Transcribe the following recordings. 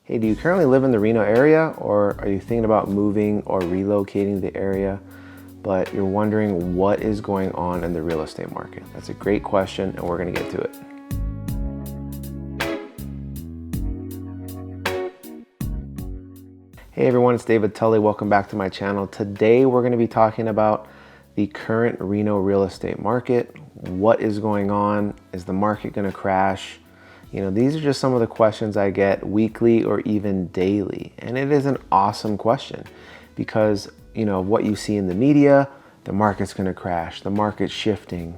Hey, do you currently live in the Reno area, or are you thinking about moving or relocating the area, but you're wondering what is going on in the real estate market? That's a great question, and we're going to get to it. Hey everyone, it's David Tully. Welcome back to my channel. Today we're going to be talking about the current Reno real estate market. What is going on? Is the market going to crash? These are just some of the questions I get weekly or even daily. And it is an awesome question because, what you see in the media, the market's going to crash, the market's shifting,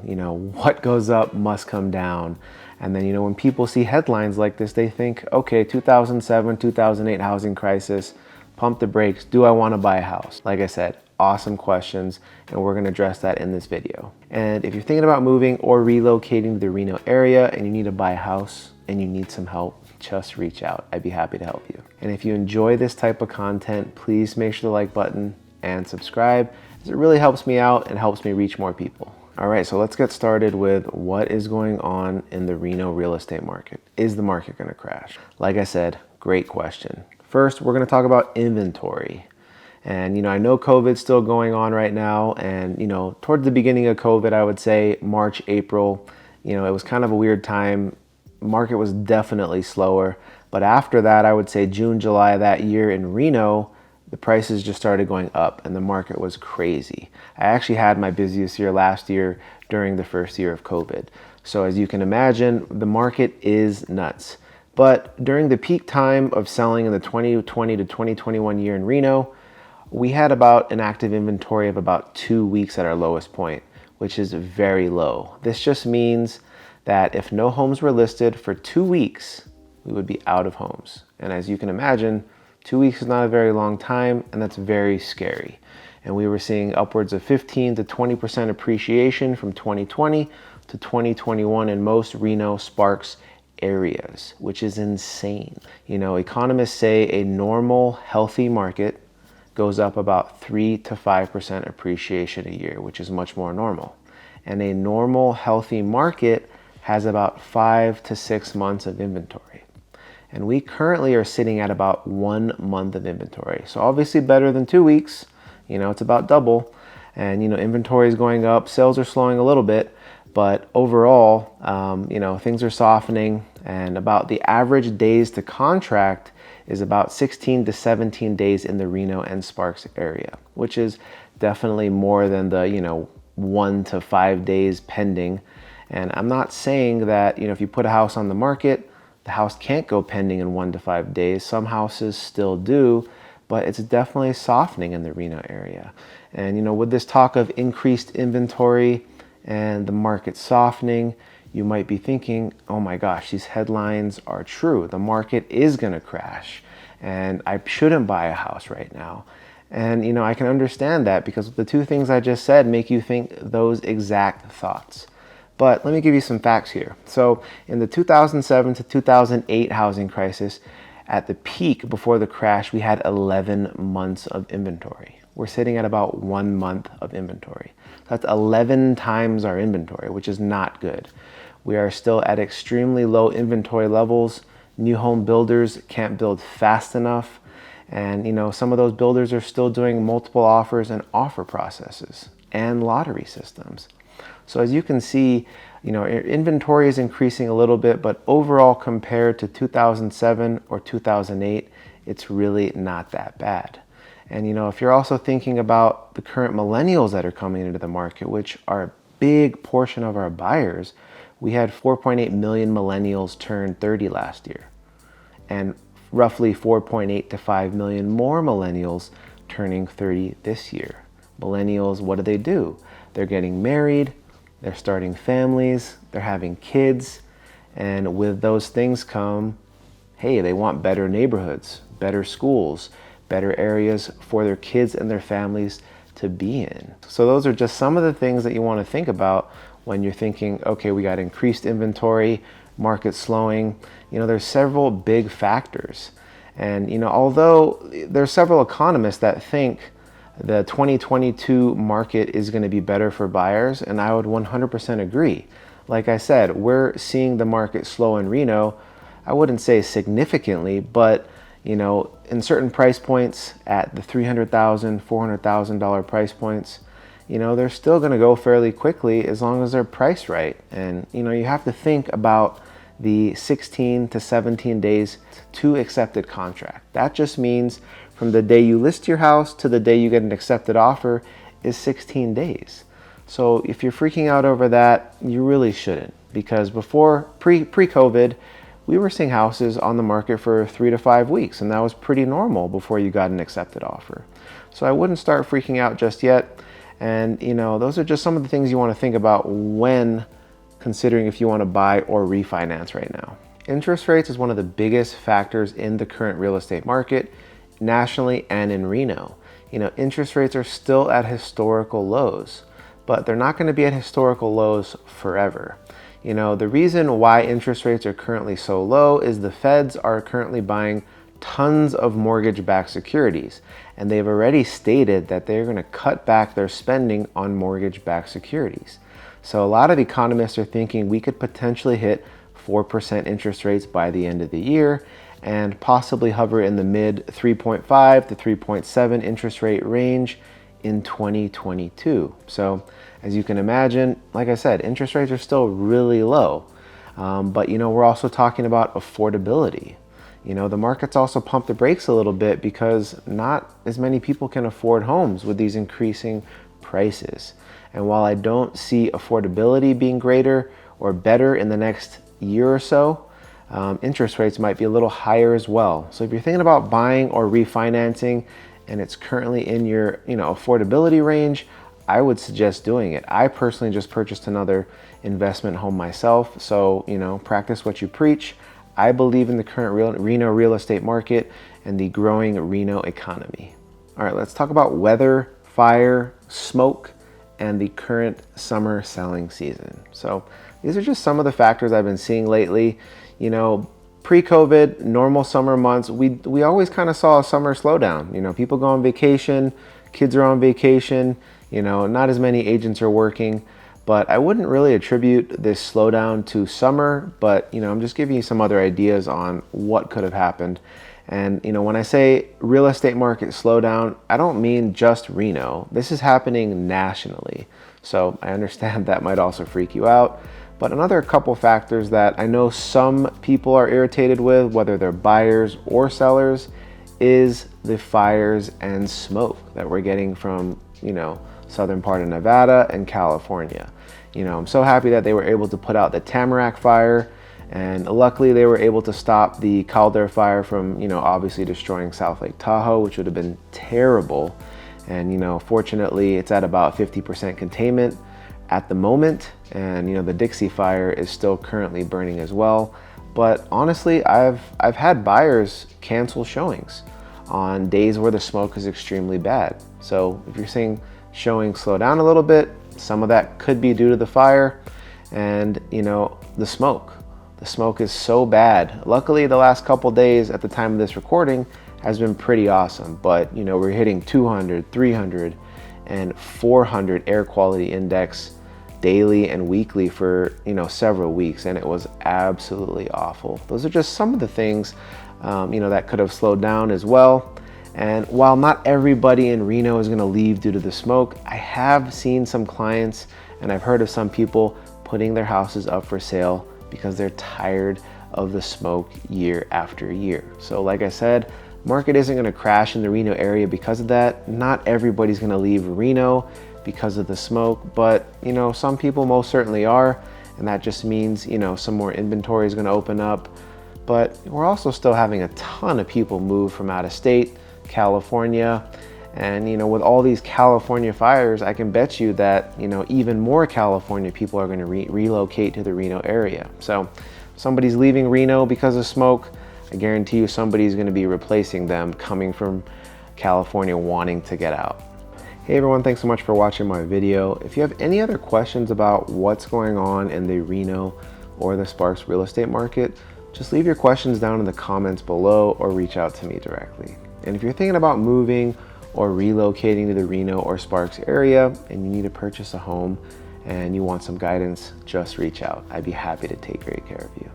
what goes up must come down. And then, when people see headlines like this, they think, okay, 2007, 2008 housing crisis, pump the brakes. Do I want to buy a house? Like I said, awesome questions, and we're going to address that in this video. And if you're thinking about moving or relocating to the Reno area and you need to buy a house and you need some help, just reach out. I'd be happy to help you. And if you enjoy this type of content, please make sure the like button and subscribe, as it really helps me out and helps me reach more people. All right, so let's get started with what is going on in the Reno real estate market. Is the market going to crash? Like I said, great question. First, we're going to talk about inventory. And, I know COVID's still going on right now. And, towards the beginning of COVID, I would say March, April, it was kind of a weird time. Market was definitely slower. But after that, I would say June, July that year in Reno, the prices just started going up and the market was crazy. I actually had my busiest year last year during the first year of COVID. So as you can imagine, the market is nuts. But during the peak time of selling in the 2020 to 2021 year in Reno, we had about an active inventory of about 2 weeks at our lowest point, which is very low. This just means that if no homes were listed for 2 weeks, we would be out of homes. And as you can imagine, 2 weeks is not a very long time, and that's very scary. And we were seeing upwards of 15 to 20% appreciation from 2020 to 2021 in most Reno Sparks areas, which is insane. Economists say a normal, healthy market goes up about 3 to 5% appreciation a year, which is much more normal. And a normal, healthy market has about 5 to 6 months of inventory. And we currently are sitting at about 1 month of inventory. So obviously better than 2 weeks, it's about double. And, inventory is going up, sales are slowing a little bit, but overall, things are softening, and about the average days to contract is about 16 to 17 days in the Reno and Sparks area, which is definitely more than the, 1 to 5 days pending. And I'm not saying that, if you put a house on the market, the house can't go pending in 1 to 5 days. Some houses still do, but it's definitely softening in the Reno area. And, with this talk of increased inventory and the market softening, you might be thinking, oh my gosh, these headlines are true. The market is going to crash and I shouldn't buy a house right now. And, I can understand that because the two things I just said make you think those exact thoughts. But let me give you some facts here. So in the 2007 to 2008 housing crisis, at the peak before the crash, we had 11 months of inventory. We're sitting at about 1 month of inventory. That's 11 times our inventory, which is not good. We are still at extremely low inventory levels. New home builders can't build fast enough. And, some of those builders are still doing multiple offers and offer processes and lottery systems. So as you can see, inventory is increasing a little bit, but overall compared to 2007 or 2008, it's really not that bad. And, if you're also thinking about the current millennials that are coming into the market, which are a big portion of our buyers, we had 4.8 million millennials turn 30 last year, and roughly 4.8 to 5 million more millennials turning 30 this year. Millennials, what do? They're getting married, they're starting families, they're having kids, and with those things come, hey, they want better neighborhoods, better schools, better areas for their kids and their families to be in. So those are just some of the things that you want to think about when you're thinking, okay, we got increased inventory, market slowing. There's several big factors. And, although there's several economists that think the 2022 market is going to be better for buyers, and I would 100% agree. Like I said, we're seeing the market slow in Reno. I wouldn't say significantly, but In certain price points at the $300,000, $400,000 price points, they're still going to go fairly quickly as long as they're priced right. And, you have to think about the 16 to 17 days to accepted contract. That just means from the day you list your house to the day you get an accepted offer is 16 days. So if you're freaking out over that, you really shouldn't, because before pre-COVID, we were seeing houses on the market for 3 to 5 weeks, and that was pretty normal before you got an accepted offer. So I wouldn't start freaking out just yet. And those are just some of the things you want to think about when considering if you want to buy or refinance right now. Interest rates is one of the biggest factors in the current real estate market, nationally and in Reno. Interest rates are still at historical lows, but they're not going to be at historical lows forever. The reason why interest rates are currently so low is the feds are currently buying tons of mortgage-backed securities, and they've already stated that they're going to cut back their spending on mortgage-backed securities. So a lot of economists are thinking we could potentially hit 4% interest rates by the end of the year and possibly hover in the mid 3.5 to 3.7 interest rate range in 2022. So as you can imagine, like I said, interest rates are still really low. But we're also talking about affordability. The market's also pumped the brakes a little bit because not as many people can afford homes with these increasing prices. And while I don't see affordability being greater or better in the next year or so, interest rates might be a little higher as well. So if you're thinking about buying or refinancing and it's currently in your affordability range, I would suggest doing it. I personally just purchased another investment home myself. So, practice what you preach. I believe in the current Reno real estate market and the growing Reno economy. All right, let's talk about weather, fire, smoke, and the current summer selling season. So these are just some of the factors I've been seeing lately. Pre-COVID, normal summer months, we always kind of saw a summer slowdown. People go on vacation, kids are on vacation, not as many agents are working. But I wouldn't really attribute this slowdown to summer, but I'm just giving you some other ideas on what could have happened. And when I say real estate market slowdown, I don't mean just Reno. This is happening nationally. So I understand that might also freak you out. But another couple factors that I know some people are irritated with, whether they're buyers or sellers, is the fires and smoke that we're getting from, southern part of Nevada and California. I'm so happy that they were able to put out the Tamarack fire, and luckily they were able to stop the Calder fire from, obviously destroying South Lake Tahoe, which would have been terrible. And, fortunately it's at about 50% containment at the moment. And, the Dixie fire is still currently burning as well. But honestly, I've had buyers cancel showings on days where the smoke is extremely bad. So if you're seeing showings slow down a little bit, some of that could be due to the fire and, the smoke. The smoke is so bad. Luckily, the last couple days at the time of this recording has been pretty awesome. But, we're hitting 200, 300, and 400 air quality index daily and weekly for, several weeks. And it was absolutely awful. Those are just some of the things, that could have slowed down as well. And while not everybody in Reno is going to leave due to the smoke, I have seen some clients and I've heard of some people putting their houses up for sale because they're tired of the smoke year after year. So like I said, market isn't going to crash in the Reno area because of that. Not everybody's going to leave Reno because of the smoke, but some people most certainly are. And that just means, some more inventory is going to open up. But we're also still having a ton of people move from out of state, California, and with all these California fires, I can bet you that even more California people are going to relocate to the Reno area. So if somebody's leaving Reno because of smoke, I guarantee you somebody's going to be replacing them coming from California wanting to get out. Hey everyone, thanks so much for watching my video. If you have any other questions about what's going on in the Reno or the Sparks real estate market, just leave your questions down in the comments below or reach out to me directly. And if you're thinking about moving or relocating to the Reno or Sparks area and you need to purchase a home and you want some guidance, just reach out. I'd be happy to take great care of you.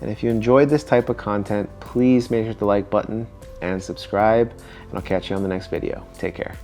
And if you enjoyed this type of content, please make sure to like button and subscribe, and I'll catch you on the next video. Take care.